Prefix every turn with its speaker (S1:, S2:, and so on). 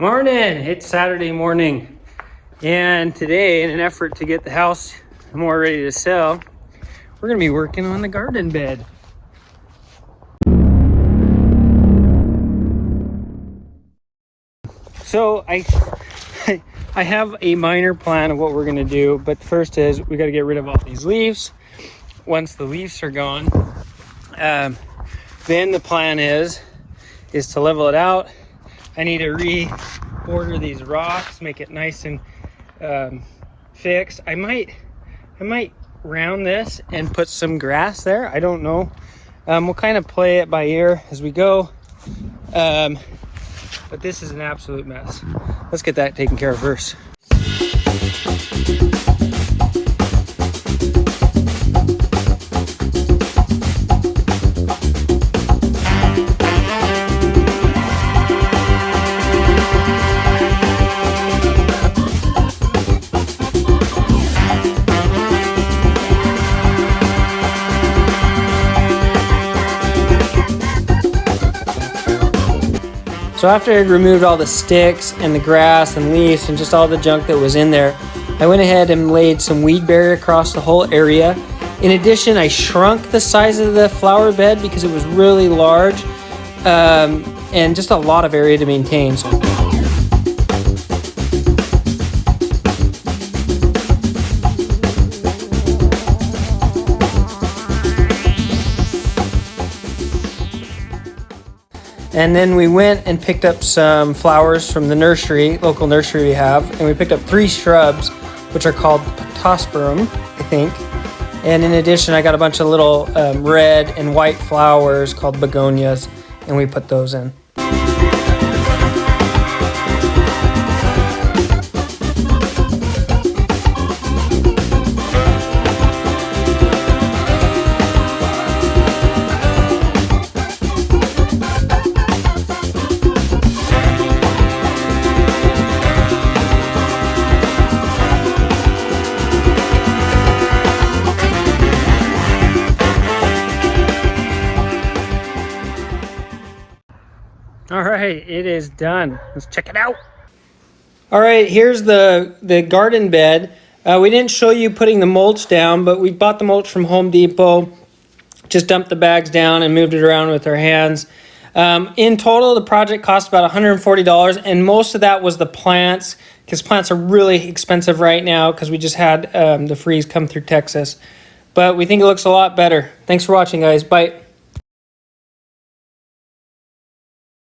S1: Morning, it's Saturday morning, and today, in an effort to get the house more ready to sell, we're gonna be working on the garden bed. So I have a minor plan of what we're gonna do, but first is we gotta get rid of all these leaves. Once the leaves are gone, then the plan is to level it out. I need to re-border these rocks, make it nice and fixed. I might round this and put some grass there. I don't know. We'll kind of play it by ear as we go. But this is an absolute mess. Let's get that taken care of first. So after I had removed all the sticks and the grass and leaves and just all the junk that was in there, I went ahead and laid some weed barrier across the whole area. In addition, I shrunk the size of the flower bed because it was really large and just a lot of area to maintain. And then we went and picked up some flowers from the nursery, local nursery we have, and we picked up 3 shrubs, which are called Pittosporum, I think. And in addition, I got a bunch of little red and white flowers called begonias, and we put those in. All right, it is done. Let's check it out. All right, here's the garden bed. We didn't show you putting the mulch down, but we bought the mulch from Home Depot. Just dumped the bags down and moved it around with our hands. In total, the project cost about $140, and most of that was the plants, because plants are really expensive right now because we just had the freeze come through Texas. But we think it looks a lot better. Thanks for watching, guys. Bye.